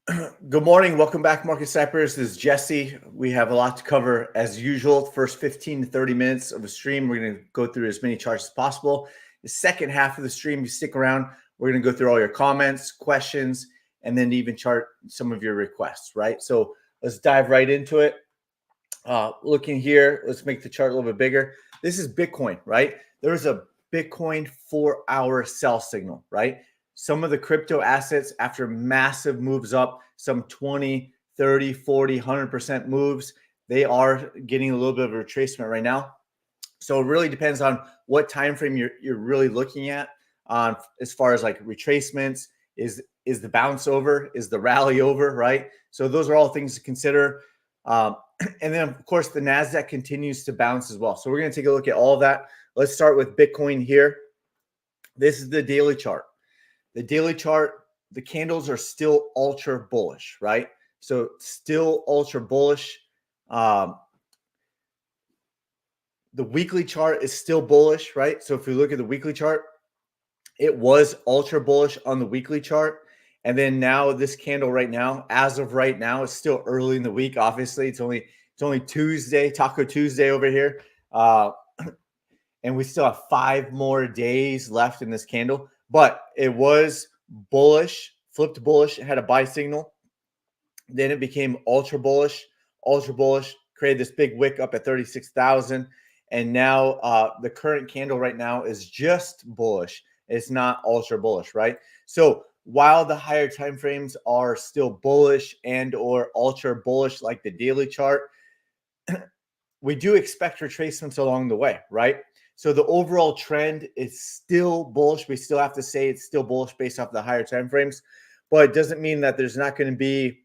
Good morning. Welcome back, Market Snipers. This is Jesse. We have a lot to cover as usual. First 15 to 30 minutes of the stream, we're going to go through as many charts as possible. The second half of the stream, you stick around, we're going to go through all your comments, questions, and then even chart some of your requests, right? So let's dive right into it. Looking here, let's make the chart a little bit bigger. This is Bitcoin, right? There's a Bitcoin 4-hour sell signal, right? Some of the crypto assets, after massive moves up, some 20, 30, 40, 100% moves, they are getting a little bit of a retracement right now. So it really depends on what time frame you're really looking at as far as like retracements. Is the bounce over? Is the rally over, right? So those are all things to consider. And then, of course, the NASDAQ continues to bounce as well. So we're going to take a look at all of that. Let's start with Bitcoin here. This is the daily chart. The daily chart, the candles are still ultra bullish, right? So still ultra bullish. The weekly chart is still bullish, right? So if you look at the weekly chart, it was ultra bullish on the weekly chart. And then now this candle right now, as of right now, it's still early in the week. Obviously, it's only Tuesday, Taco Tuesday over here. And we still have 5 more days left in this candle. But it was bullish, flipped bullish, it had a buy signal. Then it became ultra bullish, created this big wick up at 36,000. And now the current candle right now is just bullish. It's not ultra bullish, right? So while the higher time frames are still bullish and or ultra bullish like the daily chart, we do expect retracements along the way, right? So the overall trend is still bullish. We still have to say it's still bullish based off the higher time frames, but it doesn't mean that there's not going to be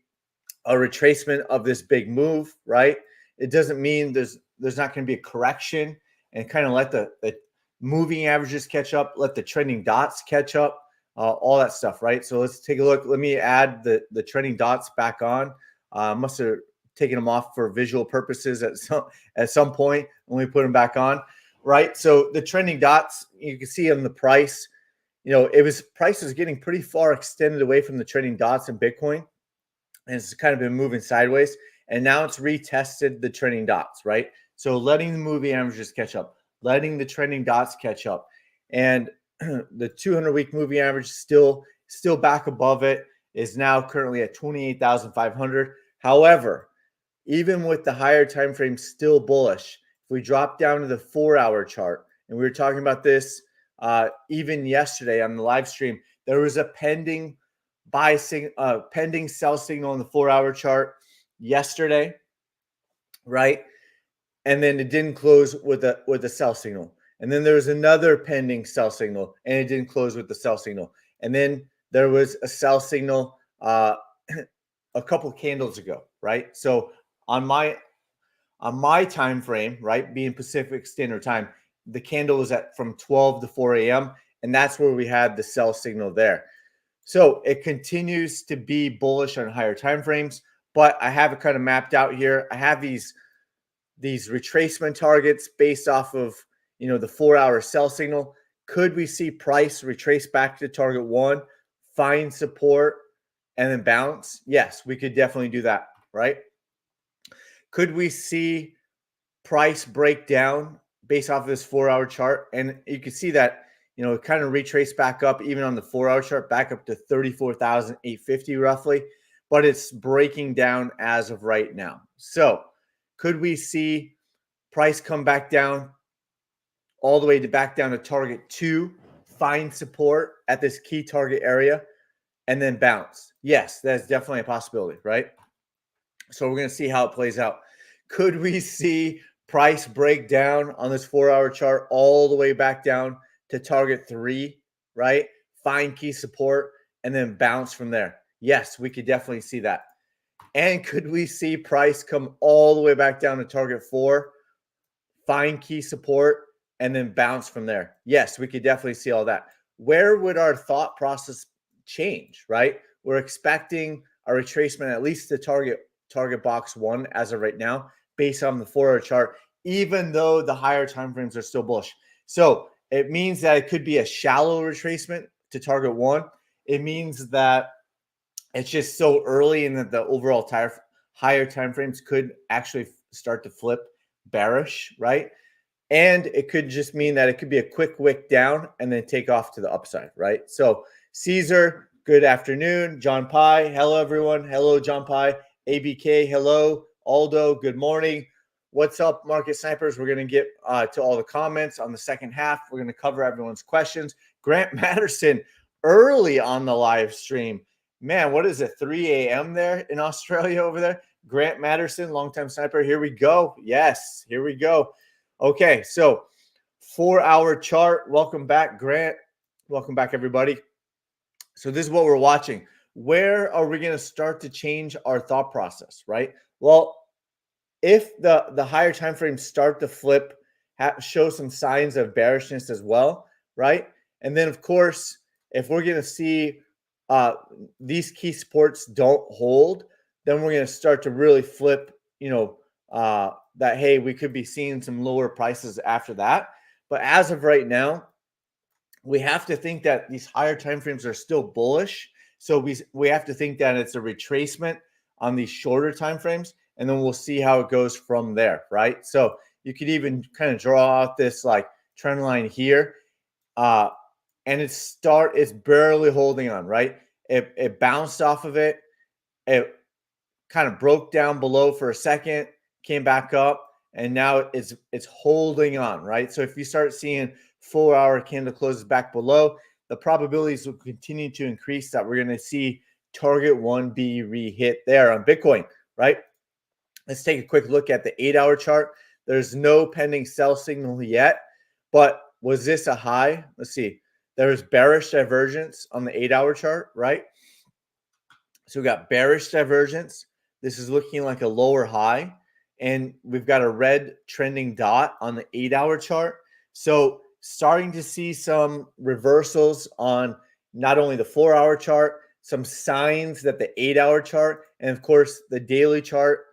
a retracement of this big move, right? It doesn't mean there's not going to be a correction and kind of let the moving averages catch up, let the trending dots catch up, all that stuff, right? So let's take a look. Let me add the trending dots back on. Must have taken them off for visual purposes at some point when we put them back on, right? So the trending dots, you can see on the price, price is getting pretty far extended away from the trending dots in Bitcoin. And it's kind of been moving sideways. And now it's retested the trending dots, right? So letting the moving averages catch up, letting the trending dots catch up. And the 200-week moving average still back above it, is now currently at 28,500. However, even with the higher time frame still bullish, if we drop down to the 4-hour chart, and we were talking about this even yesterday on the live stream, there was a pending pending sell signal on the 4-hour chart yesterday, right? And then it didn't close with a sell signal. And then there was another pending sell signal, and it didn't close with the sell signal. And then there was a sell signal a couple candles ago, right? So on my time frame, right, being Pacific Standard Time, the candle was at from 12 to 4 a.m. and that's where we had the sell signal there. So it continues to be bullish on higher time frames, but I have it kind of mapped out here. I have these retracement targets based off of the 4-hour sell signal. Could we see price retrace back to target 1, find support, and then bounce? Yes, we could definitely do that, right? Could we see price break down based off of this 4-hour chart? And you can see that it kind of retraced back up even on the 4-hour chart, back up to 34,850 roughly, but it's breaking down as of right now. So could we see price come back down all the way back down to target 2, find support at this key target area, and then bounce? Yes, that's definitely a possibility, right? So we're going to see how it plays out. Could we see price break down on this 4-hour chart all the way back down to target 3, right? Find key support and then bounce from there? Yes, we could definitely see that. And could we see price come all the way back down to target 4, find key support, and then bounce from there? Yes, we could definitely see all that. Where would our thought process change, right? We're expecting a retracement at least to target box 1 as of right now based on the 4-hour chart, even though the higher time frames are still bullish. So it means that it could be a shallow retracement to target 1. It means that It's just so early, and that the overall higher time frames could actually start to flip bearish, right? And it could just mean that it could be a quick wick down and then take off to the upside, right? So Caesar, good afternoon. John Pye, hello everyone. Hello, John Pye. ABK, hello. Aldo, good morning. What's up, market snipers? We're going to get to all the comments on the second half. We're going to cover everyone's questions. Grant Matterson, early on the live stream. Man, what is it, 3 a.m. there in Australia over there? Grant Matterson, longtime sniper. Here we go. Yes, here we go. Okay, so 4-hour chart. Welcome back, Grant. Welcome back, everybody. So this is what we're watching. Where are we going to start to change our thought process, right? Well, if the higher time frames start to flip, show some signs of bearishness as well, right? And then, of course, if we're going to see these key supports don't hold, then we're going to start to really flip, that, hey, we could be seeing some lower prices after that. But as of right now, we have to think that these higher time frames are still bullish. So we have to think that it's a retracement on these shorter time frames, and then we'll see how it goes from there, right? So you could even kind of draw out this like trend line here, and it's barely holding on, right? It bounced off of it. It kind of broke down below for a second, came back up, and now it's holding on, right? So if you start seeing 4-hour candle closes back below, the probabilities will continue to increase that we're going to see target 1 be re-hit there on Bitcoin, right? Let's take a quick look at the 8-hour chart. There's no pending sell signal yet, but was this a high? Let's see. There's bearish divergence on the 8-hour chart, right? So we got bearish divergence. This is looking like a lower high. And we've got a red trending dot on the 8-hour chart. So starting to see some reversals on not only the 4-hour chart, some signs that the 8-hour chart, and of course the daily chart.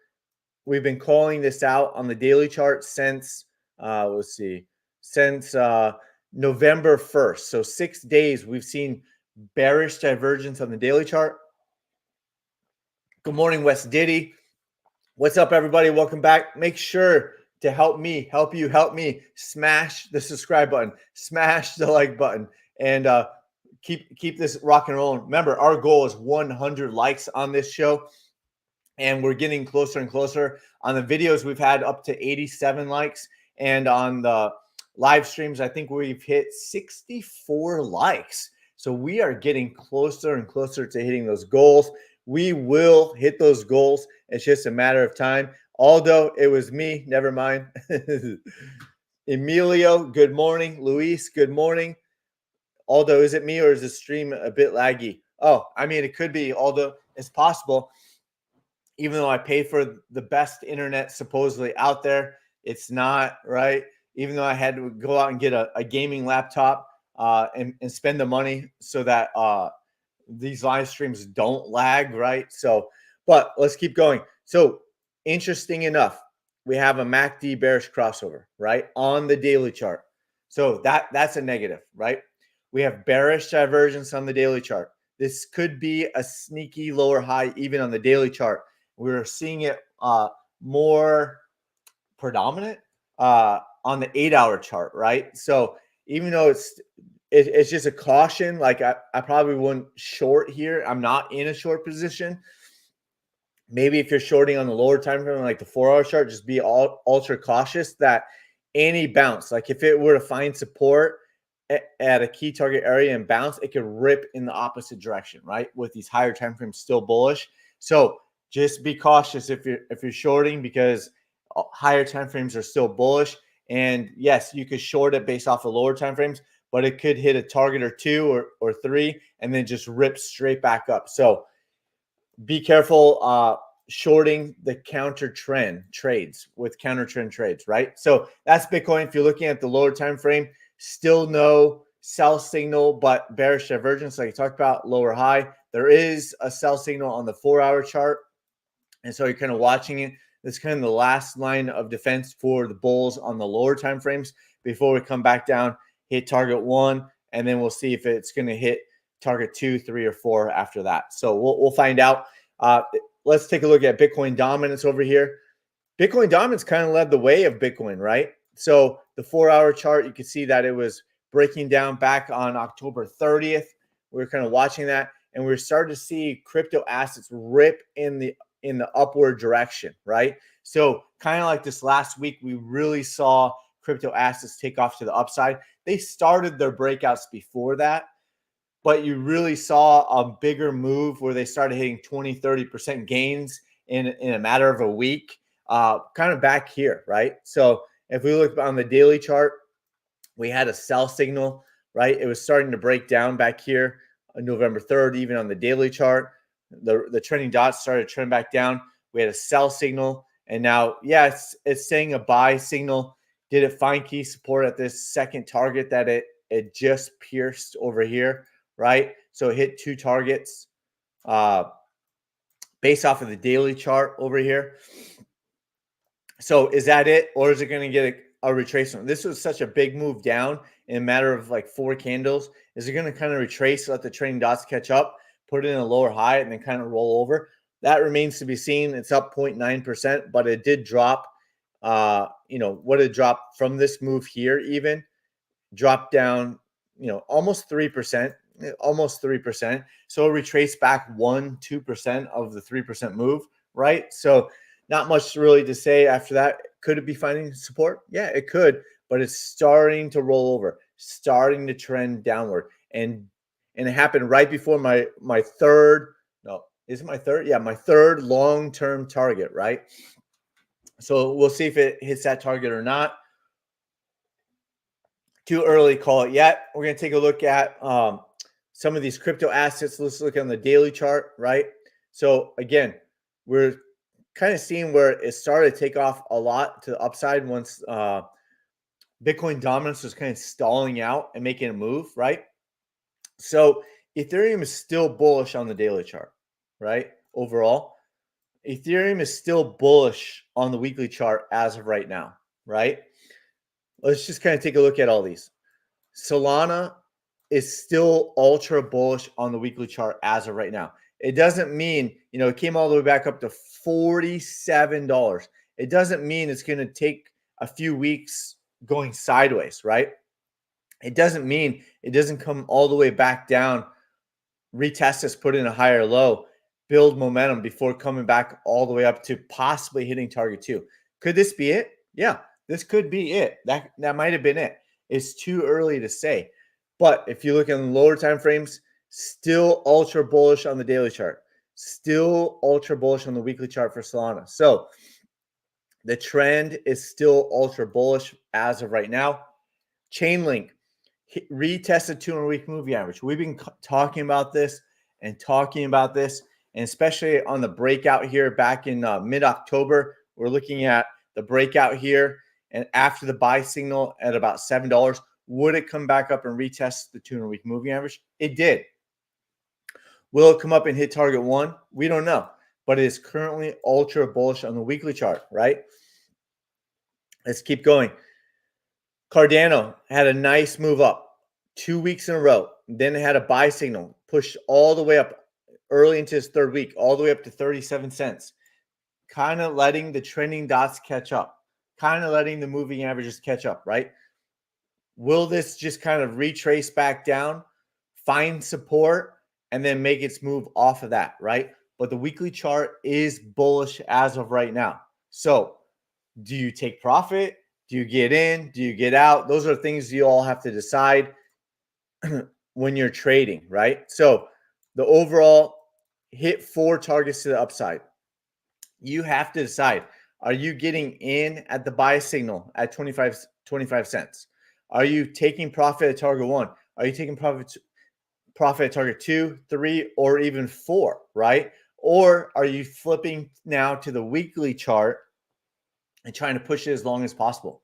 We've been calling this out on the daily chart since, since November 1st. So 6 days we've seen bearish divergence on the daily chart. Good morning, West Diddy. What's up, everybody? Welcome back. Make sure to help me smash the subscribe button, smash the like button, and keep this rock and rolling. Remember, our goal is 100 likes on this show, and we're getting closer and closer. On the videos, we've had up to 87 likes, and on the live streams, I think we've hit 64 likes. So we are getting closer and closer to hitting those goals. We will hit those goals. It's just a matter of time. Although it was me, never mind. Emilio, good morning. Luis, good morning. Aldo, is it me or is the stream a bit laggy? Oh, I mean, it could be, Aldo. It's possible. Even though I pay for the best internet supposedly out there, it's not, right? Even though I had to go out and get a gaming laptop and spend the money so that these live streams don't lag, right? So, but let's keep going. So, interesting enough, we have a MACD bearish crossover, right, on the daily chart. So that's a negative, right? We have bearish divergence on the daily chart. This could be a sneaky lower high even on the daily chart. We're seeing it more predominant on the 8-hour chart, right? So even though it's just a caution, like I probably wouldn't short here. I'm not in a short position. Maybe if you're shorting on the lower time frame, like the 4-hour chart, just be ultra cautious that any bounce, like if it were to find support at a key target area and bounce, it could rip in the opposite direction, right? With these higher time frames still bullish. So just be cautious if you're shorting, because higher time frames are still bullish. And yes, you could short it based off of lower time frames, but it could hit a target or two or three and then just rip straight back up. So be careful shorting the counter trend trades with counter trend trades, right? So that's Bitcoin. If you're looking at the lower time frame, still no sell signal, but bearish divergence, like I talked about, lower high. There is a sell signal on the 4-hour chart. And so you're kind of watching it. That's kind of the last line of defense for the bulls on the lower time frames before we come back down, hit target 1, and then we'll see if it's going to hit target 2, 3, or 4 after that. So we'll find out. Let's take a look at Bitcoin dominance over here. Bitcoin dominance kind of led the way of Bitcoin, right? So the 4-hour chart, you can see that it was breaking down back on October 30th. We were kind of watching that, and we're starting to see crypto assets rip in the upward direction, right? So kind of like this last week, we really saw crypto assets take off to the upside. They started their breakouts before that, but you really saw a bigger move where they started hitting 20, 30% gains in a matter of a week, kind of back here, right? So if we look on the daily chart, we had a sell signal, right? It was starting to break down back here on November 3rd, even on the daily chart. The trending dots started to trend back down. We had a sell signal, and now, yeah, it's saying a buy signal. Did it find key support at this second target that it just pierced over here, right? So it hit 2 targets based off of the daily chart over here. So is that it, or is it going to get a retracement? This was such a big move down in a matter of like 4 candles. Is it going to kind of retrace, let the trading dots catch up, put it in a lower high, and then kind of roll over? That remains to be seen. It's up 0.9%, but it did drop. What it dropped from this move here, even dropped down, almost 3%, almost 3%. So it retraced back 1-2% of the 3% move, right? So not much really to say after that. Could it be finding support? Yeah, it could, but it's starting to roll over, starting to trend downward. And it happened right before my third, no, is it my third? Yeah, my third long-term target, right? So we'll see if it hits that target or not. Too early to call it yet. We're going to take a look at some of these crypto assets. Let's look on the daily chart, right? So again, we're kind of seeing where it started to take off a lot to the upside once Bitcoin dominance was kind of stalling out and making a move, right? So Ethereum is still bullish on the daily chart, right? Overall, Ethereum is still bullish on the weekly chart as of right now, right? Let's just kind of take a look at all these. Solana is still ultra bullish on the weekly chart as of right now. It doesn't mean, it came all the way back up to $47. It doesn't mean it's going to take a few weeks going sideways, right? It doesn't mean it doesn't come all the way back down, retest this, put in a higher low, build momentum before coming back all the way up to possibly hitting target 2. Could this be it? Yeah, this could be it. That might have been it. It's too early to say. But if you look at the lower time frames, still ultra bullish on the daily chart, still ultra bullish on the weekly chart for Solana. So the trend is still ultra bullish as of right now. Chainlink retested 200-week moving average. We've been talking about this, and especially on the breakout here back in mid-October. We're looking at the breakout here, and after the buy signal at about $7, would it come back up and retest the 200-week moving average? It did. Will it come up and hit target 1? We don't know, but it is currently ultra bullish on the weekly chart, right? Let's keep going. Cardano had a nice move up 2 weeks in a row. Then it had a buy signal, pushed all the way up early into his third week, all the way up to 37 cents. Kind of letting the trending dots catch up, kind of letting the moving averages catch up, right? Will this just kind of retrace back down, find support, and then make its move off of that, right? But the weekly chart is bullish as of right now. So do you take profit? Do you get in? Do you get out? Those are things you all have to decide when you're trading, right? So the overall hit 4 targets to the upside. You have to decide, are you getting in at the buy signal at 25 cents? Are you taking profit at target 1? Are you taking profit at target 2, 3, or even 4, right? Or are you flipping now to the weekly chart and trying to push it as long as possible?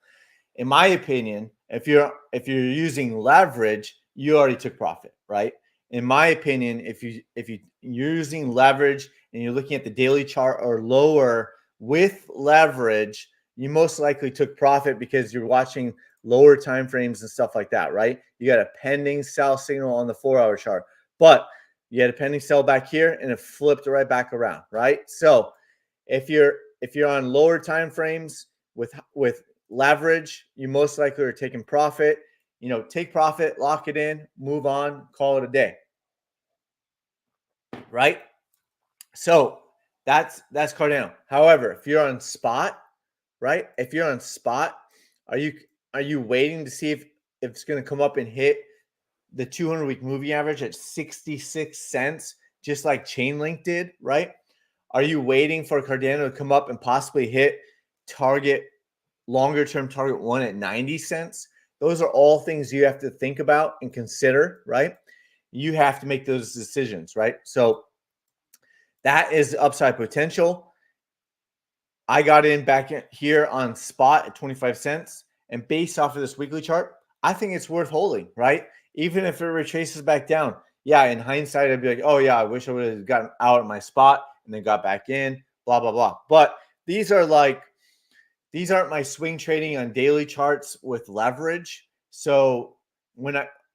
In my opinion, if you're using leverage, you already took profit, right? In my opinion, if you're using leverage and you're looking at the daily chart or lower with leverage, you most likely took profit because you're watching lower time frames and stuff like that, right? You got a pending sell signal on the 4-hour chart. But you had a pending sell back here and it flipped right back around, right? So if you're on lower time frames with leverage, you most likely are taking profit. Take profit, lock it in, move on, call it a day, right? So that's Cardano. However, if you're on spot, right? If you're on spot, are you waiting to see if it's going to come up and hit the 200-week moving average at 66 cents, just like Chainlink did, right? Are you waiting for Cardano to come up and possibly hit longer term target one at 90 cents? Those are all things you have to think about and consider, right? You have to make those decisions, right? So that is upside potential. I got in back here on spot at 25 cents. And based off of this weekly chart, I think it's worth holding, right? Even if it retraces back down. Yeah, in hindsight, I'd be like, oh, yeah, I wish I would have gotten out of my spot and then got back in, blah, blah, blah. But these aren't my swing trading on daily charts with leverage. So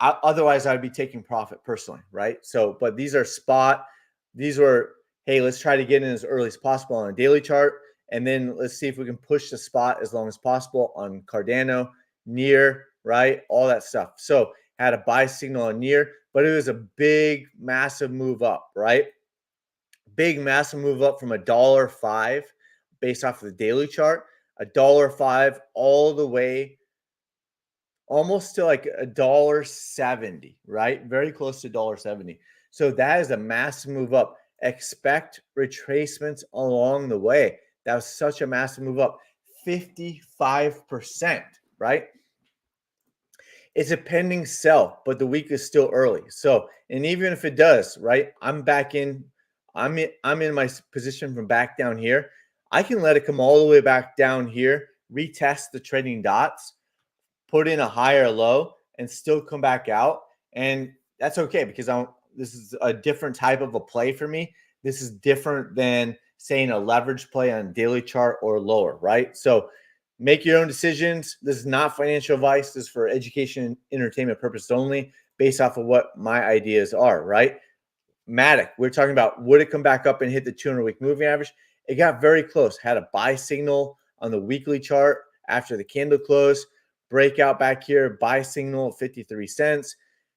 otherwise I'd be taking profit personally, right? So, but these are spot. These were, hey, let's try to get in as early as possible on a daily chart. And then let's see if we can push the spot as long as possible on Cardano, near, right? All that stuff. So had a buy signal on near, but it was a big, massive move up, right? Big, massive move up from $1.05 based off of the daily chart, $1.05 all the way almost to like $1.70, right? Very close to $1.70. So that is a massive move up. Expect retracements along the way. That was such a massive move up, 55%, right? It's a pending sell, but the week is still early. So, and even if it does, right? I'm in my position from back down here. I can let it come all the way back down here, retest the trading dots, put in a higher low, and still come back out. And that's okay because this is a different type of a play for me. This is different than saying a leverage play on daily chart or lower, right? So make your own decisions. This is not financial advice. This is for education and entertainment purposes only, based off of what my ideas are, right? Matic, we're talking about, would it come back up and hit the 200-week moving average? It got very close, had a buy signal on the weekly chart after the candle close, breakout back here, buy signal at 53 cents,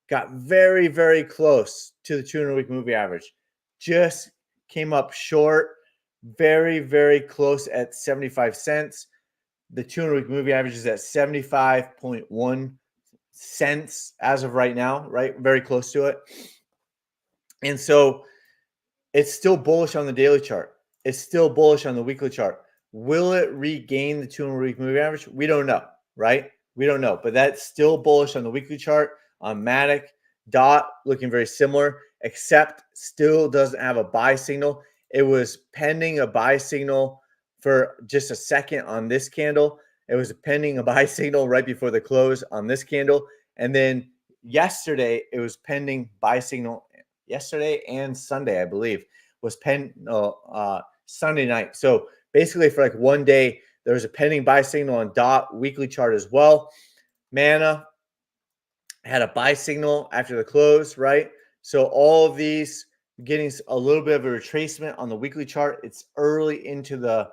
got very, very close to the 200-week moving average. Just came up short, very, very close at 75 cents. The 200-week moving average is at 75.1 cents as of right now, right? Very close to it. And so it's still bullish on the daily chart. It's still bullish on the weekly chart. Will it regain the 200-week moving average? We don't know, right? We don't know, but that's still bullish on the weekly chart. On Matic, DOT looking very similar, except still doesn't have a buy signal. It was pending a buy signal for just a second on this candle. It was pending a buy signal right before the close on this candle. And then yesterday, it was pending buy signal. Yesterday and Sunday, I believe, was Sunday night. So basically for like one day, there was a pending buy signal on DOT weekly chart as well. Mana had a buy signal after the close, right? So all of these getting a little bit of a retracement on the weekly chart. It's early into the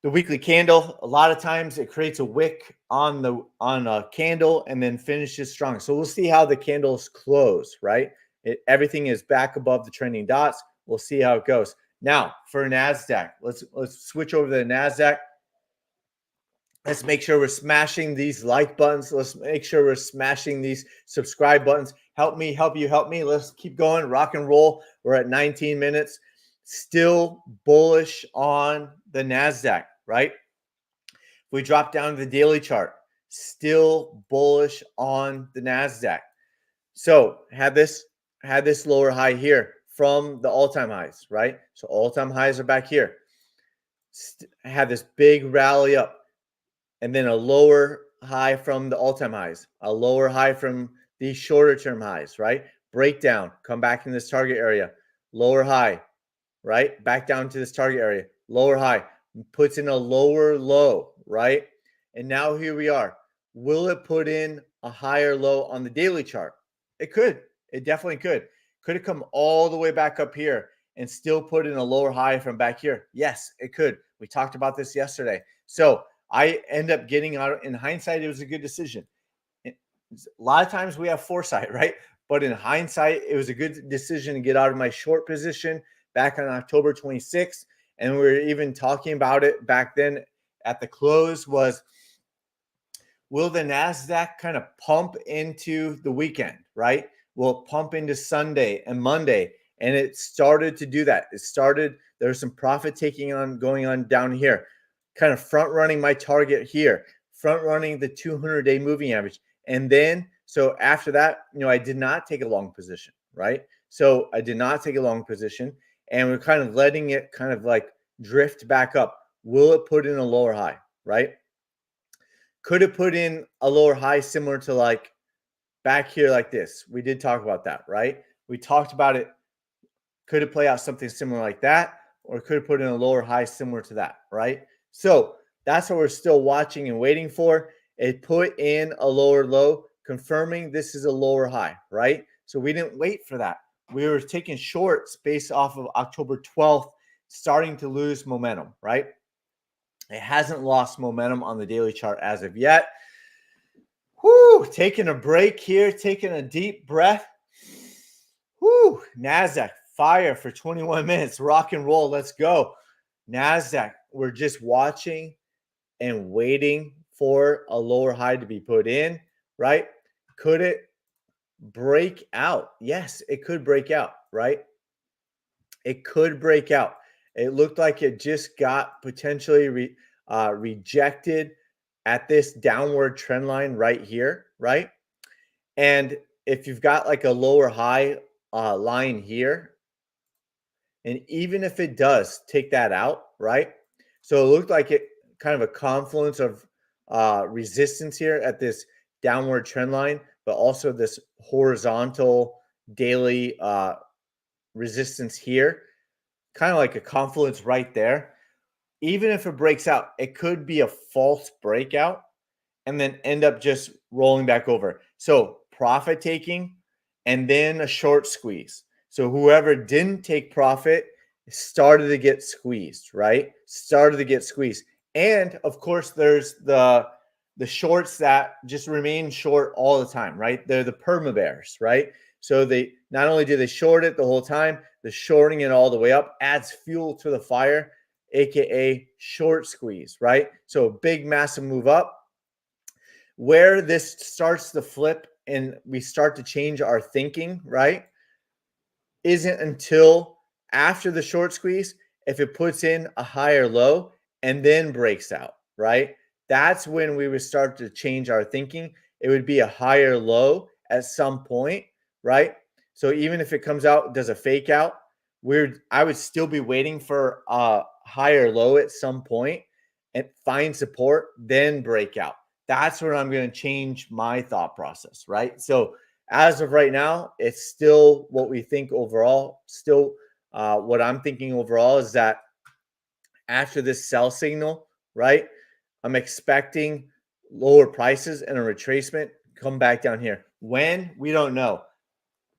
weekly candle. A lot of times it creates a wick on a candle and then finishes strong. So we'll see how the candles close, right? Everything is back above the trending dots. We'll see how it goes. Now for NASDAQ, let's switch over to the NASDAQ. Let's make sure we're smashing these like buttons. Let's make sure we're smashing these subscribe buttons. Help me, help you, help me. Let's keep going, rock and roll. We're at 19 minutes. Still bullish on the NASDAQ, right? If we drop down to the daily chart, still bullish on the NASDAQ. So had this lower high here from the all-time highs, right? So all-time highs are back here. Had this big rally up. And then a lower high from the all-time highs, a lower high from the shorter term highs, right? Breakdown, come back in this target area, lower high, right? Back down to this target area, lower high, puts in a lower low, right? And now here we are. Will it put in a higher low on the daily chart? It could. It definitely could. Could it come all the way back up here and still put in a lower high from back here? Yes, it could. We talked about this yesterday. So I end up getting out. In hindsight, it was a good decision. A lot of times we have foresight, right? But in hindsight, it was a good decision to get out of my short position back on October 26th. And we were even talking about it back then at the close was, will the NASDAQ kind of pump into the weekend, right? Will it pump into Sunday and Monday? And it started to do that. It started, there's some profit taking on going on down here, kind of front running my target here, front running the 200-day moving average. And then, so after that, I did not take a long position, right? So I did not take a long position, and we're kind of letting it kind of like drift back up. Will it put in a lower high, right? Could have put in a lower high similar to like back here like this. We did talk about that, right? We talked about it. Could have played out something similar like that, or could have put in a lower high similar to that, right? So that's what we're still watching and waiting for. It put in a lower low, confirming this is a lower high, right? So we didn't wait for that. We were taking shorts based off of October 12th, starting to lose momentum, right? It hasn't lost momentum on the daily chart as of yet. Whoo, taking a break here, taking a deep breath. Whoo, NASDAQ, fire for 21 minutes, rock and roll, let's go. NASDAQ, we're just watching and waiting for a lower high to be put in, right? Could it break out? Yes, it could break out, right? It could break out. It looked like it just got potentially rejected at this downward trend line right here, right? And if you've got like a lower high line here, and even if it does take that out, right? So it looked like it kind of a confluence of resistance here at this downward trend line, but also this horizontal daily resistance here, kind of like a confluence right there. Even if it breaks out, it could be a false breakout and then end up just rolling back over. So profit taking and then a short squeeze. So whoever didn't take profit started to get squeezed, right? Started to get squeezed. And of course, there's the shorts that just remain short all the time, right? They're the perma bears, right? So they not only do they short it the whole time, the shorting it all the way up adds fuel to the fire, aka short squeeze, right? So a big massive move up. Where this starts to flip and we start to change our thinking, right, isn't until after the short squeeze, if it puts in a higher low and then breaks out, right? That's when we would start to change our thinking. It would be a higher low at some point, right? So even if it comes out, does a fake out, I would still be waiting for a higher low at some point and find support, then break out. That's where I'm going to change my thought process, right? So as of right now, it's still what we think overall. Still, what I'm thinking overall is that after this sell signal, right, I'm expecting lower prices and a retracement come back down here. When? We don't know.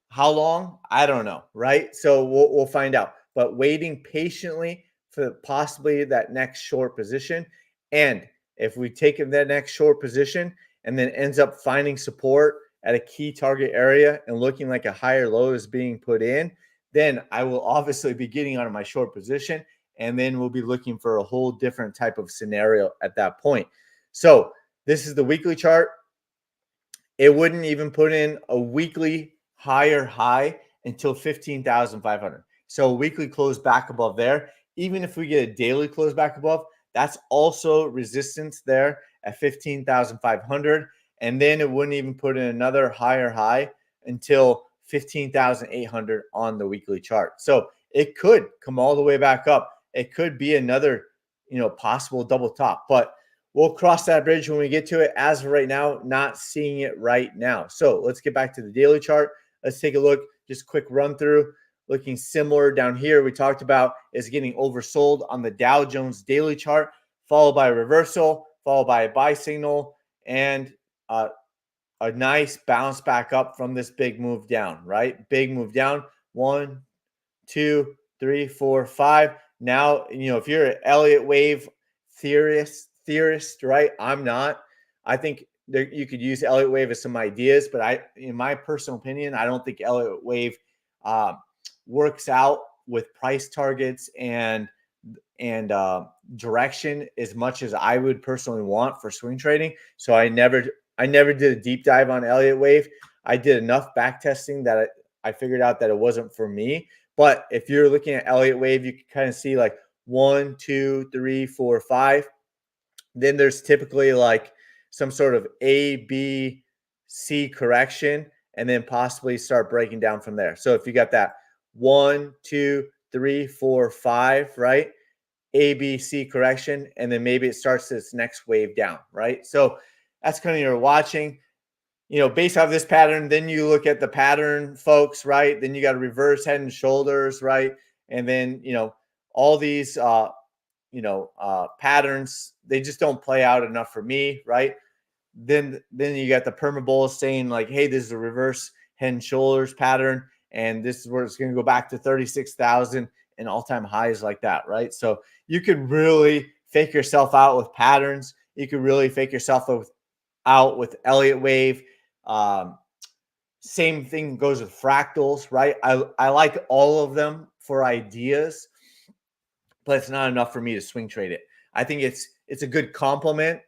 How long? I don't know, right? So we'll find out. But waiting patiently for possibly that next short position. And if we take that next short position and then ends up finding support at a key target area and looking like a higher low is being put in, then I will obviously be getting out of my short position. And then we'll be looking for a whole different type of scenario at that point. So this is the weekly chart. It wouldn't even put in a weekly higher high until 15,500. So a weekly close back above there. Even if we get a daily close back above, that's also resistance there at 15,500. And then it wouldn't even put in another higher high until 15,800 on the weekly chart. So it could come all the way back up. It could be another, possible double top, but we'll cross that bridge when we get to it. As of right now, not seeing it right now. So let's get back to the daily chart. Let's take a look, just quick run through. Looking similar down here, we talked about is getting oversold on the Dow Jones daily chart, followed by a reversal, followed by a buy signal, and a nice bounce back up from this big move down, right? Big move down. 1, 2, 3, 4, 5. Now, if you're an Elliott wave theorist, right? I'm not. I think you could use Elliott wave as some ideas, but in my personal opinion, I don't think Elliott wave uh, works out with price targets and direction as much as I would personally want for swing trading. So I never did a deep dive on Elliott wave. I did enough back testing that I figured out that it wasn't for me. But if you're looking at Elliott wave, you can kind of see like 1, 2, 3, 4, 5. Then there's typically like some sort of A, B, C correction, and then possibly start breaking down from there. So if you got that 1, 2, 3, 4, 5, right? A, B, C correction, and then maybe it starts its next wave down, right? So that's kind of you're watching, based off this pattern. Then you look at the pattern, folks, right? Then you got to reverse head and shoulders, right? And then, all these, patterns, they just don't play out enough for me, right? Then you got the perma saying like, hey, this is a reverse head and shoulders pattern, and this is where it's going to go back to 36,000 and all-time highs like that, right? So you could really fake yourself out with patterns. You could really fake yourself out with Elliott wave. Same thing goes with fractals, right? I like all of them for ideas, but it's not enough for me to swing trade it. I think it's a good complement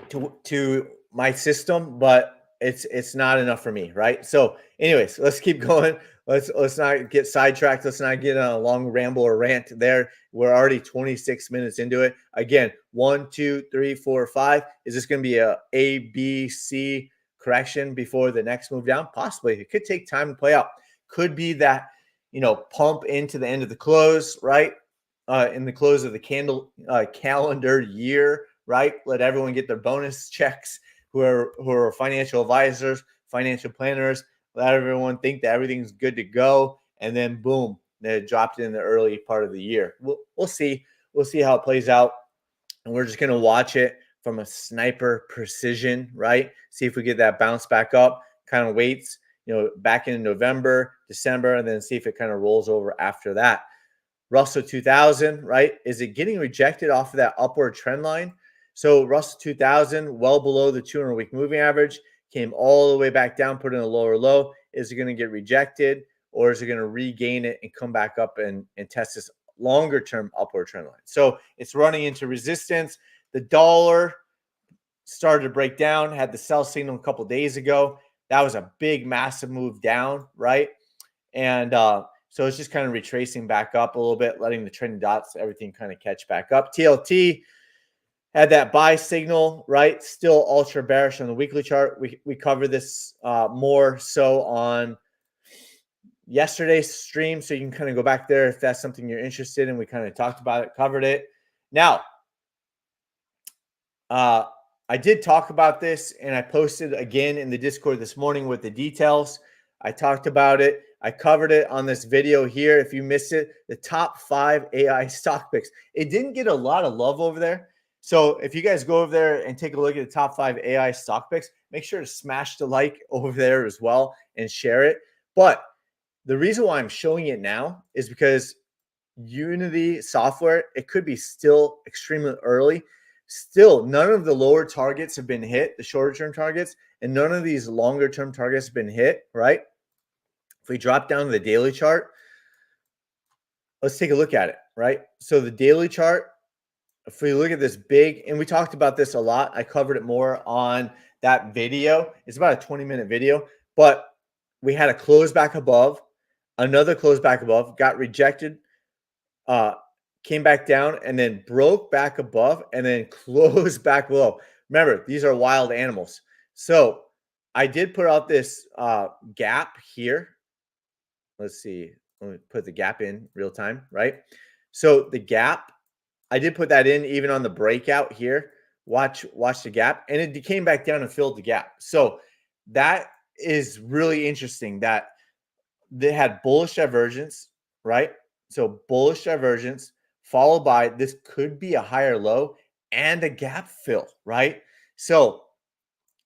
to my system, but it's not enough for me, right? So, anyways, let's keep going. Let's not get sidetracked. Let's not get on a long ramble or rant there. We're already 26 minutes into it. Again, 1, 2, 3, 4, 5. Is this going to be a B, C correction before the next move down? Possibly. It could take time to play out. Could be that, pump into the end of the close, right? In the close of the calendar year, right? Let everyone get their bonus checks who are financial advisors, financial planners. Let everyone think that everything's good to go, and then boom, they dropped in the early part of the year. We'll see. We'll see how it plays out, and we're just gonna watch it from a sniper precision, right? See if we get that bounce back up. Kind of waits, back in November, December, and then see if it kind of rolls over after that. Russell 2000, right? Is it getting rejected off of that upward trend line? So Russell 2000, well below the 200-week moving average, came all the way back down, put in a lower low. Is it going to get rejected, or is it going to regain it and come back up and test this longer-term upward trend line? So it's running into resistance. The dollar started to break down, had the sell signal a couple days ago. That was a big, massive move down, right? And so it's just kind of retracing back up a little bit, letting the trending dots, everything kind of catch back up. TLT had that buy signal, right? Still ultra bearish on the weekly chart. We covered this more so on yesterday's stream, so you can kind of go back there if that's something you're interested in. We kind of talked about it, covered it. Now, I did talk about this, and I posted again in the Discord this morning with the details. I talked about it. I covered it on this video here. If you missed it, the top 5 AI stock picks. It didn't get a lot of love over there. So if you guys go over there and take a look at the top 5 AI stock picks, make sure to smash the like over there as well and share it. But the reason why I'm showing it now is because Unity software, it could be still extremely early. Still, none of the lower targets have been hit, the shorter term targets, and none of these longer term targets have been hit, right? If we drop down to the daily chart, let's take a look at it, right? So the daily chart, if we look at this big, and we talked about this a lot, I covered it more on that video. It's about a 20-minute video, but we had a close back above, another close back above, got rejected, came back down, and then broke back above, and then closed back below. Remember, these are wild animals. So I did put out this gap here. Let's see. Let me put the gap in real time, right? So the gap, I did put that in even on the breakout here. Watch the gap, and it came back down and filled the gap. So that is really interesting that they had bullish divergence, right? So bullish divergence followed by this could be a higher low and a gap fill, right? So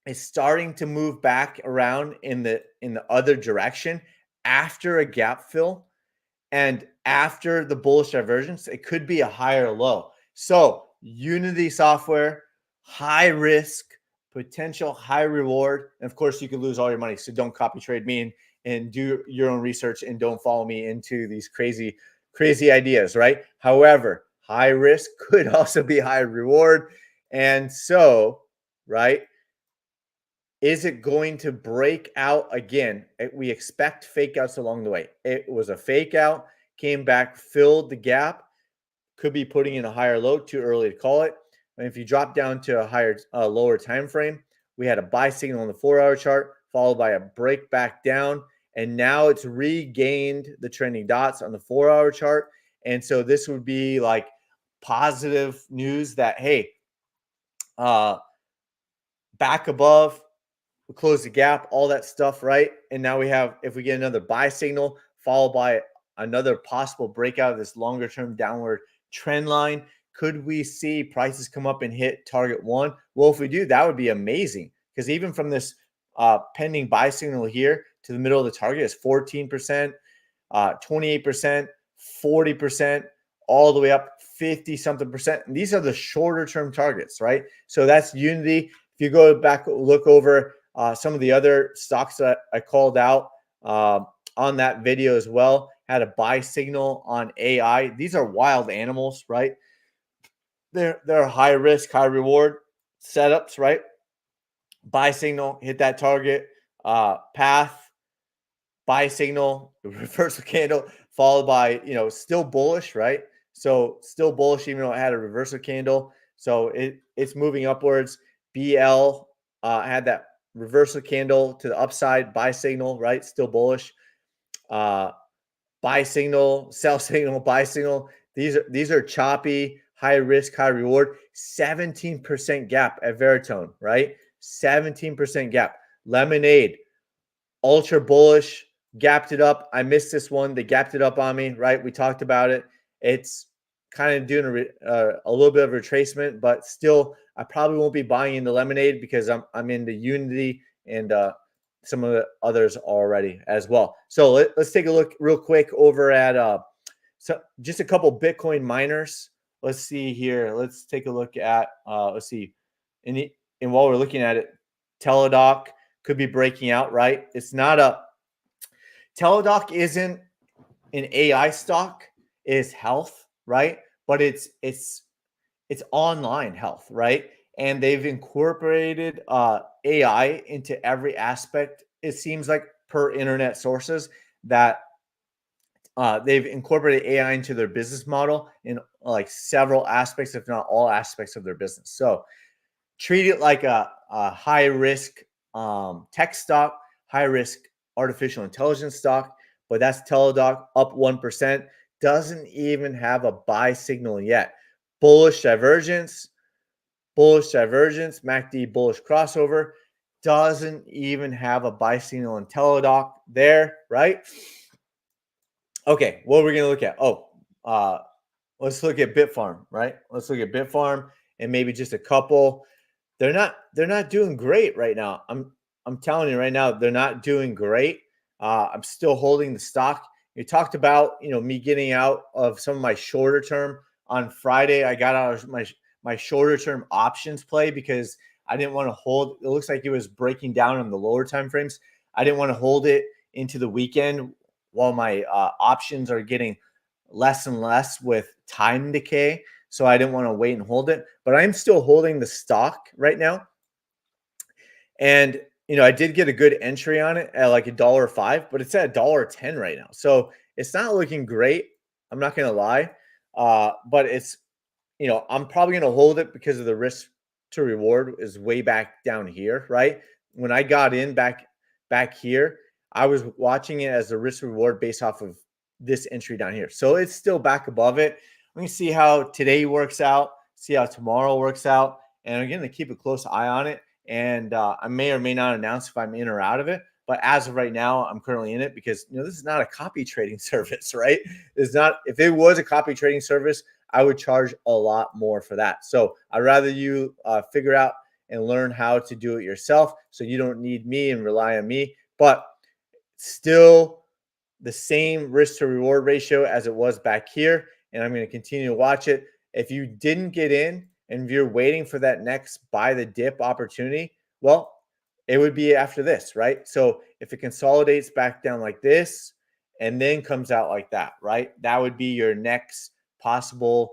is starting to move back around in the other direction after a gap fill and after the bullish divergence. It could be a higher low. So Unity software, high risk, potential high reward, and of course you could lose all your money. So don't copy trade me and do your own research and don't follow me into these crazy ideas, right? However, high risk could also be high reward. And so, right, is it going to break out again? We expect fake outs along the way. It was a fake out, came back, filled the gap, could be putting in a higher low, too early to call it. And if you drop down to a higher, lower time frame, we had a buy signal on the 4-hour chart, followed by a break back down. And now it's regained the trending dots on the 4-hour chart. And so this would be like positive news that, hey, back above, we close the gap, all that stuff, right? And now we have, if we get another buy signal followed by another possible breakout of this longer term downward trend line, could we see prices come up and hit target one? Well, if we do, that would be amazing, because even from this pending buy signal here to the middle of the target is 14%, 28%, 40%, all the way up 50 something percent. And these are the shorter term targets, right? So that's Unity. If you go back, look over some of the other stocks that I called out on that video as well, had a buy signal on AI. These are wild animals, right? They're high risk, high reward setups, right? Buy signal, hit that target, path, buy signal, reversal candle, followed by, still bullish, right? So still bullish, even though it had a reversal candle. So it's moving upwards. BL had that reversal candle to the upside, buy signal, right? Still bullish. Buy signal, sell signal, buy signal. These are choppy, high risk, high reward. 17% gap at Veritone, right? 17% gap. Lemonade, ultra bullish, gapped it up. I missed this one. They gapped it up on me, right? We talked about it. It's kind of doing a little bit of retracement, but still, I probably won't be buying into Lemonade because I'm into Unity and some of the others already as well. So let's take a look real quick over at just a couple Bitcoin miners. Let's see here. Let's take a look at let's see. And while we're looking at it, Teladoc could be breaking out, right? It's not a Teladoc isn't an AI stock, is health, right? But it's online health, right? And they've incorporated AI into every aspect. It seems like, per internet sources, that they've incorporated AI into their business model in like several aspects, if not all aspects of their business. So treat it like a high risk tech stock, high risk artificial intelligence stock. But that's Teladoc, up 1%. Doesn't even have a buy signal yet. Bullish divergence, MACD bullish crossover. Doesn't even have a buy signal in Teladoc there, right? Okay, what are we going to look at? Let's look at Bitfarm, right? Let's look at Bitfarm and maybe just a couple. They're not doing great right now. I'm telling you right now, they're not doing great. I'm still holding the stock. You talked about, me getting out of some of my shorter term on Friday. I got out of my shorter term options play because I didn't want to hold. It looks like it was breaking down on the lower time frames. I didn't want to hold it into the weekend while my options are getting less and less with time decay. So I didn't want to wait and hold it, but I'm still holding the stock right now. And, I did get a good entry on it at like $1.05, but it's at $1.10 right now. So it's not looking great. I'm not going to lie. But it's, I'm probably going to hold it because of the risk to reward is way back down here, right? When I got in back here, I was watching it as a risk reward based off of this entry down here. So it's still back above it. Let me see how today works out, see how tomorrow works out. And I'm going to keep a close eye on it. And I may or may not announce if I'm in or out of it. But as of right now, I'm currently in it because, this is not a copy trading service, right? It's not. If it was a copy trading service, I would charge a lot more for that. So I'd rather you figure out and learn how to do it yourself so you don't need me and rely on me. But still the same risk to reward ratio as it was back here. And I'm going to continue to watch it. If you didn't get in and you're waiting for that next buy the dip opportunity, well, it would be after this, right? So if it consolidates back down like this and then comes out like that, right? That would be your next possible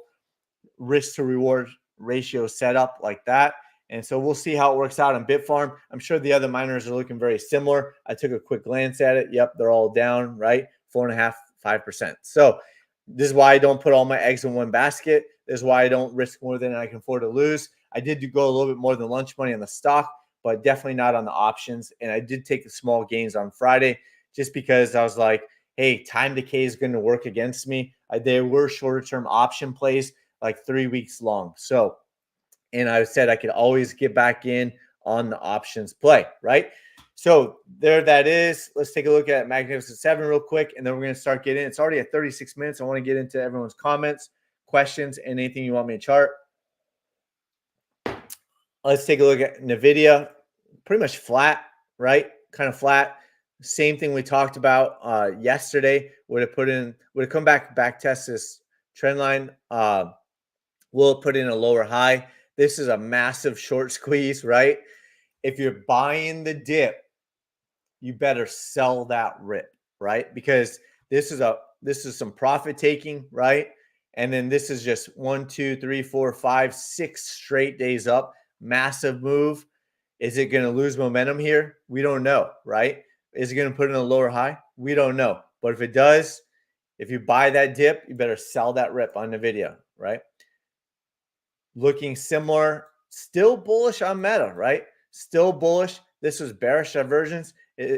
risk to reward ratio setup like that. And so we'll see how it works out on Bitfarm. I'm sure the other miners are looking very similar. I took a quick glance at it. Yep, they're all down, right? 4.5%, 5%. So this is why I don't put all my eggs in one basket. This is why I don't risk more than I can afford to lose. I did go a little bit more than lunch money on the stock, but definitely not on the options. And I did take the small gains on Friday just because I was like, hey, time decay is going to work against me. There were shorter term option plays like 3 weeks long. So, and I said I could always get back in on the options play, right? So there that is. Let's take a look at Magnificent 7 real quick, and then we're going to start getting. It's already at 36 minutes. I want to get into everyone's comments, questions, and anything you want me to chart. Let's take a look at NVIDIA. Pretty much flat, right? Kind of flat. Same thing we talked about yesterday. Would have come back test this trend line. Will put in a lower high. This is a massive short squeeze, right? If you're buying the dip, you better sell that rip, right? Because this is some profit taking, right? And then this is just 1, 2, 3, 4, 5, 6 straight days up. Massive move. Is it going to lose momentum here? We don't know, right? Is it going to put in a lower high? We don't know. But if it does, if you buy that dip, you better sell that rip on NVIDIA, right? Looking similar, still bullish on Meta, right? Still bullish. This was bearish divergence.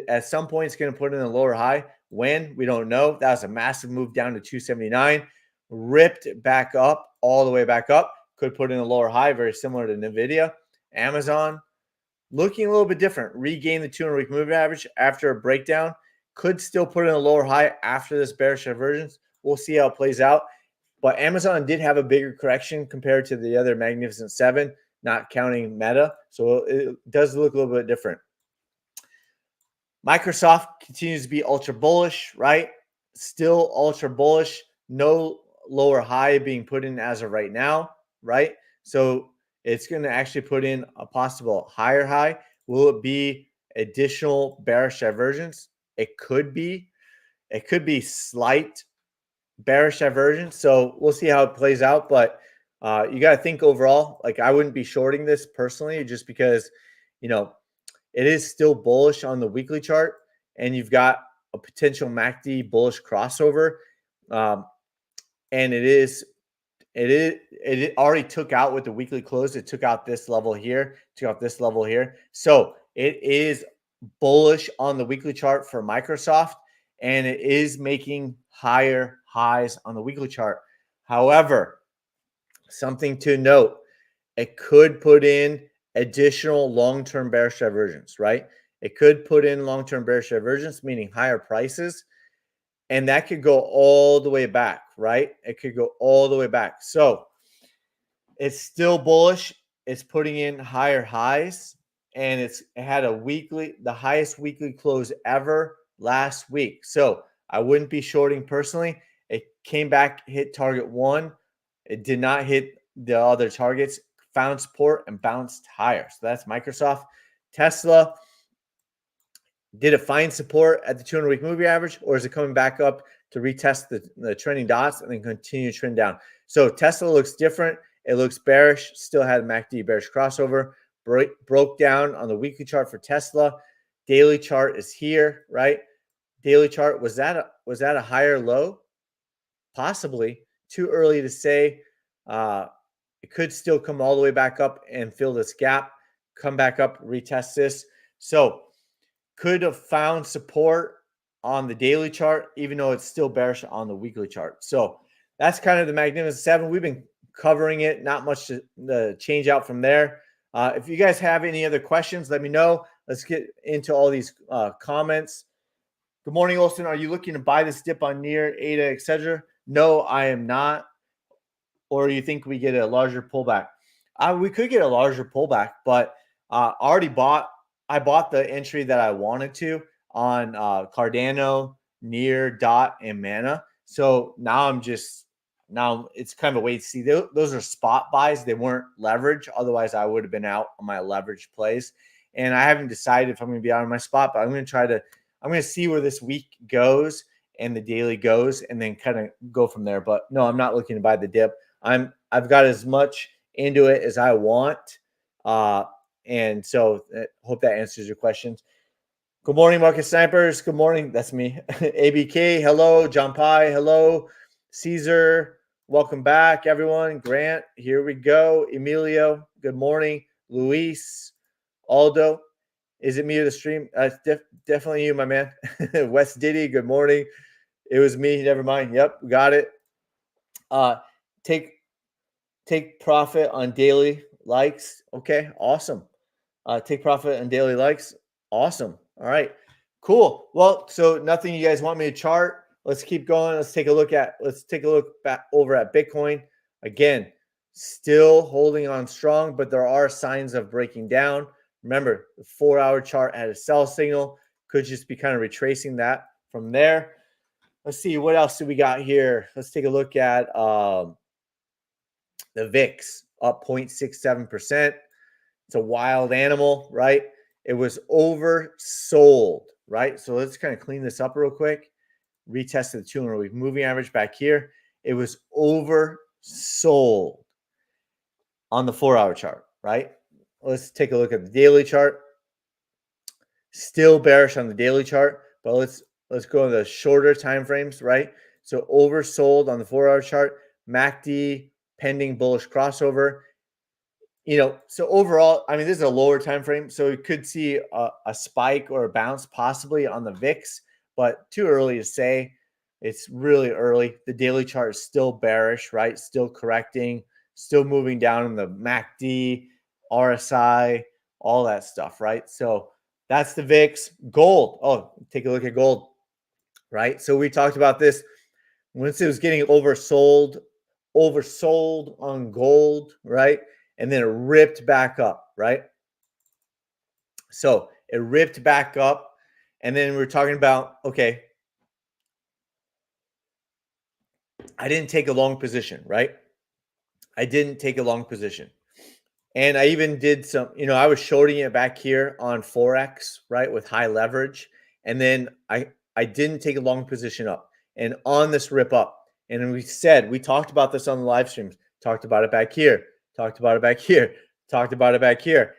At some point, it's going to put in a lower high. When? We don't know. That was a massive move down to 279. Ripped back up, all the way back up. Could put in a lower high, very similar to NVIDIA. Amazon, looking a little bit different. Regain the 200-week moving average after a breakdown. Could still put in a lower high after this bearish divergence. We'll see how it plays out. But Amazon did have a bigger correction compared to the other Magnificent 7, not counting Meta. So it does look a little bit different. Microsoft continues to be ultra bullish, right? Still ultra bullish. No lower high being put in as of right now, right? So it's going to actually put in a possible higher high. Will it be additional bearish divergence? It could be. It could be slight bearish divergence. So we'll see how it plays out. But you got to think overall, like I wouldn't be shorting this personally just because, it is still bullish on the weekly chart and you've got a potential MACD bullish crossover. And it already took out with the weekly close. It took out this level here, took out this level here. So it is bullish on the weekly chart for Microsoft, and it is making higher highs on the weekly chart. However, something to note, it could put in additional long-term bearish divergence, right? It could put in long-term bearish divergence, meaning higher prices, and that could go all the way back, right? It could go all the way back. So it's still bullish. It's putting in higher highs, and it had the highest weekly close ever last week. So I wouldn't be shorting personally. It came back, hit target 1. It did not hit the other targets, found support and bounced higher. So that's Microsoft. Tesla, did it find support at the 200-week moving average, or is it coming back up to retest the trending dots and then continue to trend down? So Tesla looks different. It looks bearish, still had a MACD bearish crossover, broke down on the weekly chart for Tesla. Daily chart is here, right? Daily chart, was that a higher low? Possibly. Too early to say. It could still come all the way back up and fill this gap, come back up, retest this. So could have found support on the daily chart, even though it's still bearish on the weekly chart. So that's kind of the Magnificent 7. We've been covering it. Not much to change out from there. If you guys have any other questions, let me know. Let's get into all these comments. Good morning, Olson. Are you looking to buy this dip on near ADA, etc.? No, I am not. Or you think we get a larger pullback? We could get a larger pullback, but I bought the entry that I wanted to on Cardano, Near, Dot, and Mana. So now it's kind of a wait to see. Those are spot buys. They weren't leverage. Otherwise, I would have been out on my leverage plays. And I haven't decided if I'm going to be out on my spot, but I'm going to see where this week goes and the daily goes, and then kind of go from there. But no, I'm not looking to buy the dip. I've got as much into it as I want. And so hope that answers your questions. Good morning, Market Snipers. Good morning. That's me. ABK, hello. John Pye, hello. Caesar, welcome back, everyone. Grant, here we go. Emilio, good morning. Luis, Aldo, is it me or the stream? Definitely you, my man. West Diddy, good morning. It was me. Never mind. Yep, got it. Take profit on daily likes. Okay, awesome. Take profit on daily likes. Awesome. All right, cool. Well, so nothing you guys want me to chart. Let's keep going. Let's take a look back over at Bitcoin. Again, still holding on strong, but there are signs of breaking down. Remember, the 4-hour chart had a sell signal. Could just be kind of retracing that from there. Let's see, what else do we got here? Let's take a look at the VIX, up 0.67%. It's a wild animal, right? It was oversold, right? So let's kind of clean this up real quick. Retested the 200-week moving average back here. It was oversold on the 4-hour chart, right? Let's take a look at the daily chart. Still bearish on the daily chart, but let's go to the shorter time frames, right? So oversold on the 4-hour chart. MACD pending bullish crossover. So overall, I mean, this is a lower time frame, so we could see a spike or a bounce possibly on the VIX, but too early to say. It's really early. The daily chart is still bearish, right? Still correcting, still moving down in the MACD, RSI, all that stuff, right? So that's the VIX. Gold. Oh, take a look at gold, right? So we talked about this once it was getting oversold on gold, right? And then it ripped back up, right? So it ripped back up. And then we're talking about, okay, I didn't take a long position, right? I didn't take a long position. And I even did some, I was shorting it back here on Forex, right, with high leverage. And then I didn't take a long position up. And on this rip up, and we talked about this on the live streams, talked about it back here, talked about it back here, talked about it back here.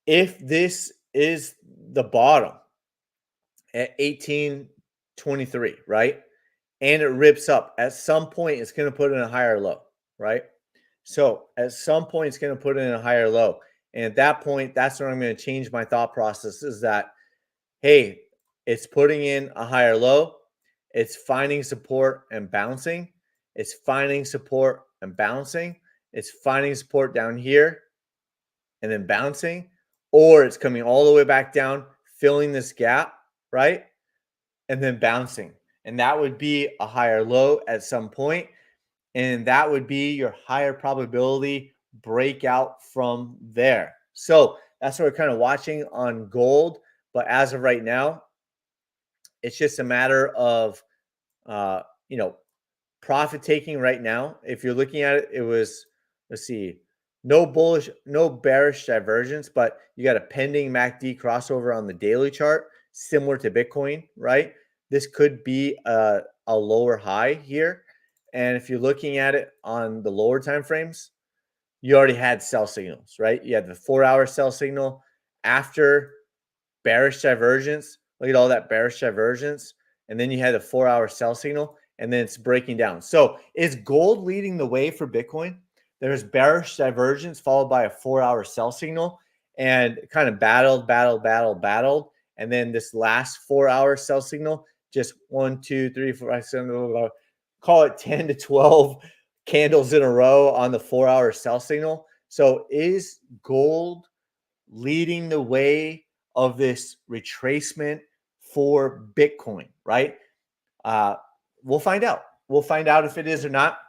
If this is the bottom at 1823, right? And it rips up, at some point, it's going to put in a higher low, right? So at some point, it's going to put in a higher low. And at that point, that's where I'm going to change my thought process, is that, hey, it's putting in a higher low. It's finding support and bouncing. It's finding support and bouncing. It's finding support down here and then bouncing. Or it's coming all the way back down, filling this gap, right? And then bouncing. And that would be a higher low at some point. And that would be your higher probability breakout from there. So that's what we're kind of watching on gold. But as of right now, it's just a matter of, profit taking right now. If you're looking at it, it was, let's see, no bullish, no bearish divergence, but you got a pending MACD crossover on the daily chart, similar to Bitcoin, right? This could be a lower high here. And if you're looking at it on the lower time frames, you already had sell signals, right? You had the 4-hour sell signal after bearish divergence. Look at all that bearish divergence. And then you had a 4-hour sell signal, and then it's breaking down. So is gold leading the way for Bitcoin? There's bearish divergence followed by a 4-hour sell signal, and kind of battled. And then this last 4-hour sell signal, just 1, 2, 3, 4, 5, 7, blah, blah, blah, call it 10 to 12 candles in a row on the 4-hour sell signal. So is gold leading the way of this retracement for Bitcoin, right? We'll find out. We'll find out if it is or not.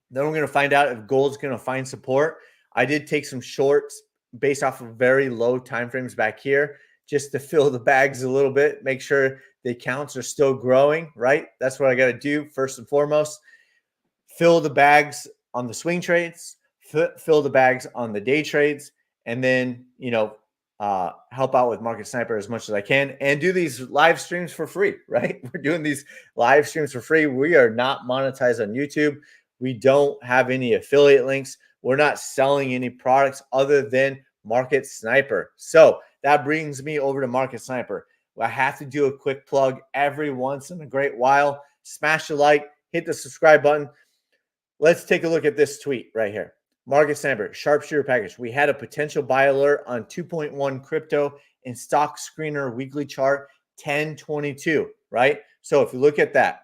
Then we're going to find out if gold's going to find support. I did take some shorts based off of very low time frames back here, just to fill the bags a little bit, make sure the accounts are still growing, right? That's what I got to do first and foremost. Fill the bags on the swing trades, fill the bags on the day trades, and then, help out with Market Sniper as much as I can and do these live streams for free, right? We're doing these live streams for free. We are not monetized on YouTube. We don't have any affiliate links. We're not selling any products other than Market Sniper. So that brings me over to Market Sniper. I have to do a quick plug every once in a great while. Smash the like, hit the subscribe button. Let's take a look at this tweet right here. Market Sniper, sharpshooter package. We had a potential buy alert on 2.1 crypto in stock screener weekly chart 1022, right? So if you look at that,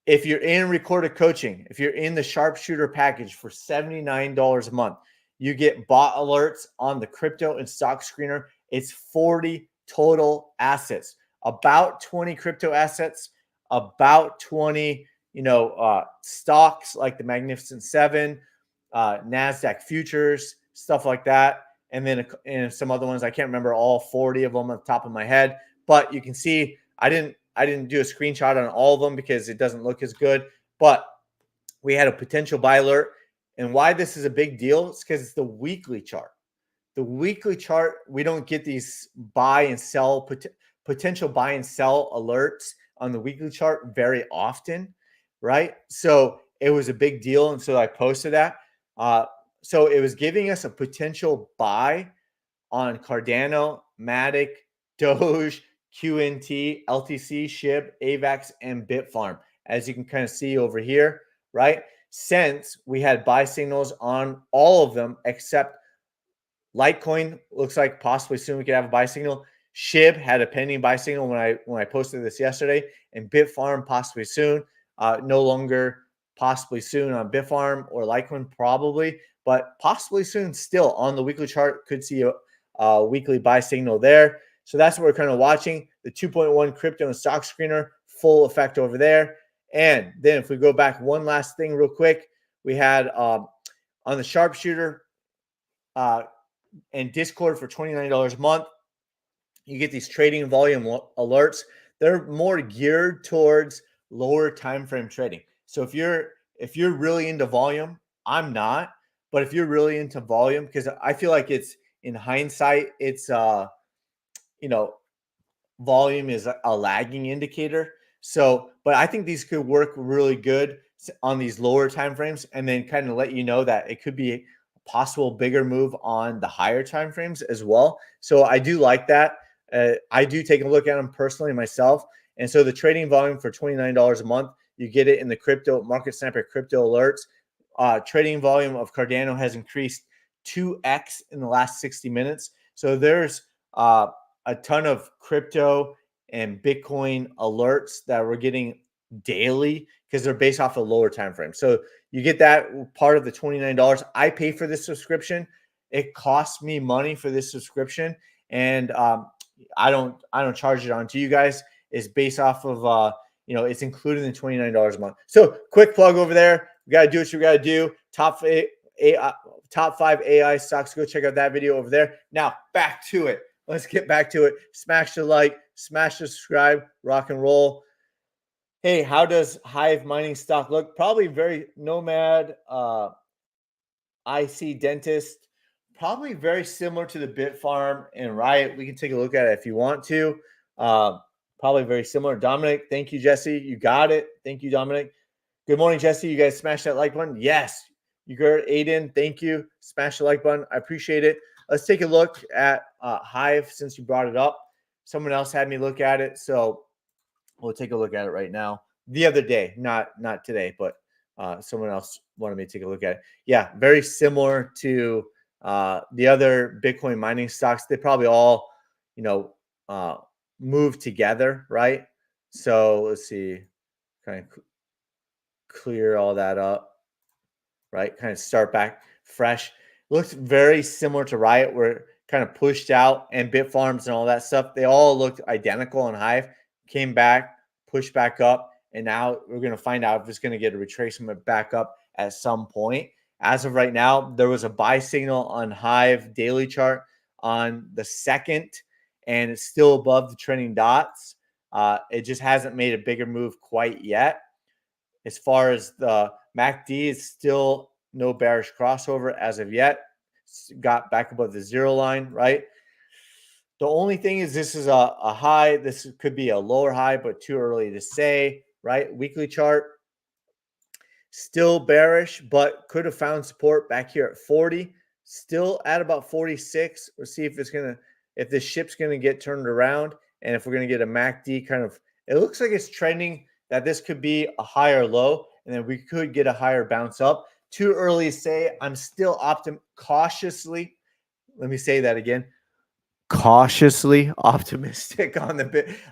if you're in recorded coaching, if you're in the sharpshooter package for $79 a month, you get bot alerts on the crypto and stock screener. It's 40 total assets, about 20 crypto assets, about 20 stocks like the Magnificent Seven, NASDAQ futures, stuff like that. And then some other ones. I can't remember all 40 of them on the top of my head, but you can see I didn't do a screenshot on all of them because it doesn't look as good, but we had a potential buy alert. And why this is a big deal is because it's the weekly chart. The weekly chart, we don't get these buy and sell, potential buy and sell alerts on the weekly chart very often, right? So it was a big deal. And so I posted that. So it was giving us a potential buy on Cardano, Matic, Doge, QNT, LTC, SHIB, AVAX, and Bitfarm, as you can kind of see over here, right? Since we had buy signals on all of them except Litecoin, looks like possibly soon we could have a buy signal. SHIB had a pending buy signal when I posted this yesterday, and Bitfarm possibly soon. No longer possibly soon on Bitfarm or Litecoin probably, but possibly soon still on the weekly chart. Could see a weekly buy signal there. So that's what we're kind of watching. The 2.1 crypto and stock screener, full effect over there. And then if we go back, one last thing real quick, we had on the sharpshooter and Discord for $29 a month, you get these trading volume alerts. They're more geared towards lower time frame trading. So if you're really into volume, I'm not, but if you're really into volume, because I feel like it's in hindsight, it's volume is a lagging indicator. So, but I think these could work really good on these lower time frames, and then kind of let you know that it could be a possible bigger move on the higher time frames as well. So I do like that. I do take a look at them personally myself. And so the trading volume for $29 a month, you get it in the crypto Market Sniper crypto alerts. Trading volume of Cardano has increased 2x in the last 60 minutes. So there's a ton of crypto and Bitcoin alerts that we're getting daily because they're based off a lower time frame. So you get that part of the $29. I pay for this subscription. It costs me money for this subscription, and I don't charge it on to you guys. It's based off of it's included in $29 a month. So quick plug over there. We got to do what you got to do. Top 5 AI stocks. Go check out that video over there. Now back to it. Let's get back to it. Smash the like, smash the subscribe, rock and roll. Hey, how does Hive mining stock look? Probably very Nomad, IC Dentist, probably very similar to the Bitfarm and Riot. We can take a look at it if you want to. Probably very similar. Dominic, thank you, Jesse. You got it. Thank you, Dominic. Good morning, Jesse. You guys smash that like button? Yes. You got it, Aiden. Thank you. Smash the like button. I appreciate it. Let's take a look at Hive since you brought it up. Someone else had me look at it, so we'll take a look at it right now. The other day, not today, but someone else wanted me to take a look at it. Yeah, very similar to the other Bitcoin mining stocks. They probably all, move together, right? So let's see, kind of clear all that up, right? Kind of start back fresh. Looks very similar to Riot, where it kind of pushed out, and Bitfarms and all that stuff. They all looked identical on Hive, came back, pushed back up, and now we're going to find out if it's going to get a retracement back up at some point. As of right now, there was a buy signal on Hive daily chart on the 2nd, and it's still above the trending dots. It just hasn't made a bigger move quite yet. As far as the MACD, is still no bearish crossover as of yet. Got back above the 0 line, right? The only thing is this is a high. This could be a lower high, but too early to say, right? Weekly chart, still bearish, but could have found support back here at 40. Still at about 46. We'll see if it's going to, if this ship's going to get turned around and if we're going to get a MACD kind of, it looks like it's trending that this could be a higher low and then we could get a higher bounce up. Too early to say. I'm still cautiously, let me say that again, cautiously optimistic on the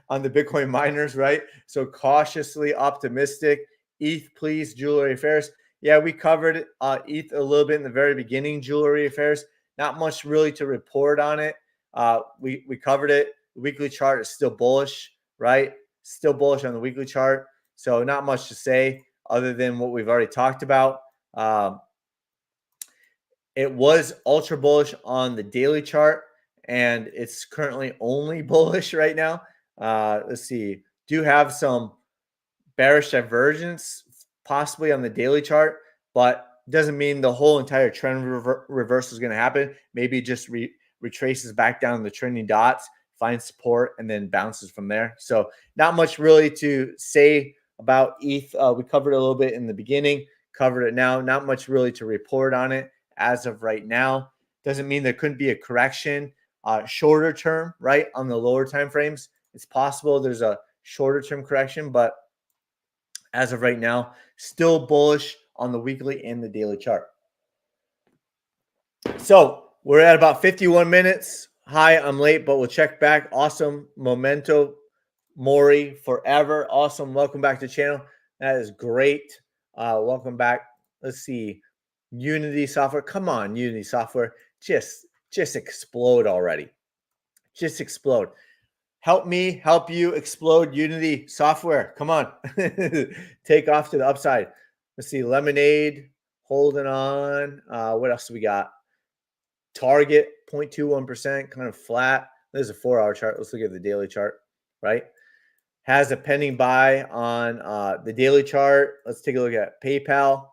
Bitcoin miners, right? So cautiously optimistic. ETH, please, jewelry affairs. Yeah, we covered ETH a little bit in the very beginning. Jewelry affairs, not much really to report on it. We covered it. The weekly chart is still bullish, right? Still bullish on the weekly chart. So not much to say other than what we've already talked about. It was ultra bullish on the daily chart, and it's currently only bullish right now. Let's see. Do have some bearish divergence possibly on the daily chart, but doesn't mean the whole entire trend reverse is going to happen. Maybe just retraces back down the trending dots, finds support, and then bounces from there. So not much really to say about ETH. We covered it a little bit in the beginning, covered it now. Not much really to report on it as of right now. Doesn't mean there couldn't be a correction shorter term, right? On the lower time frames, it's possible there's a shorter term correction, but as of right now, still bullish on the weekly and the daily chart. So we're at about 51 minutes. Hi, I'm late, but we'll check back. Awesome. Memento Mori forever. Awesome. Welcome back to the channel. That is great. Welcome back. Let's see. Unity software. Come on, Unity software. Just explode already. Just explode. Help me help you explode Unity software. Come on. Take off to the upside. Let's see. Lemonade holding on. What else do we got? Target 0.21%, kind of flat. There's a 4-hour chart. Let's look at the daily chart, right? Has a pending buy on the daily chart. Let's take a look at PayPal.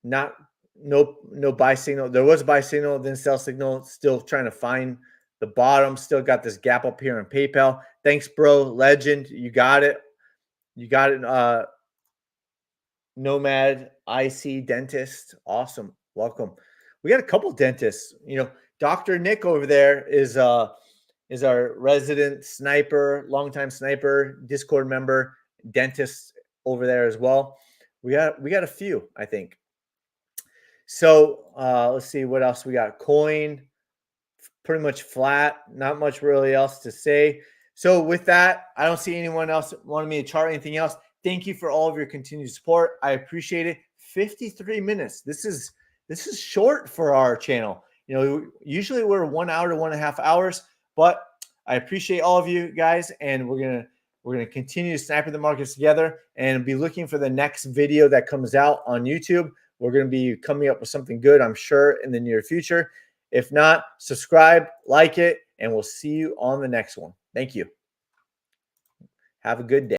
No buy signal. There was a buy signal, then sell signal. Still trying to find the bottom. Still got this gap up here on PayPal. Thanks, bro. Legend. You got it. You got it. Nomad IC dentist. Awesome. Welcome. We got a couple dentists. You know, Dr. Nick over there is our resident sniper, longtime sniper, Discord member, dentist over there as well. We got a few, I think. So let's see what else we got. Coin, pretty much flat. Not much really else to say. So with that, I don't see anyone else wanting me to chart anything else. Thank you for all of your continued support. I appreciate it. 53 minutes. This is short for our channel. You know, usually we're 1 hour to 1.5 hours, but I appreciate all of you guys, and we're gonna continue to sniper the markets together and be looking for the next video that comes out on YouTube. We're gonna be coming up with something good, I'm sure, in the near future. If not, subscribe, like it, and we'll see you on the next one. Thank you. Have a good day.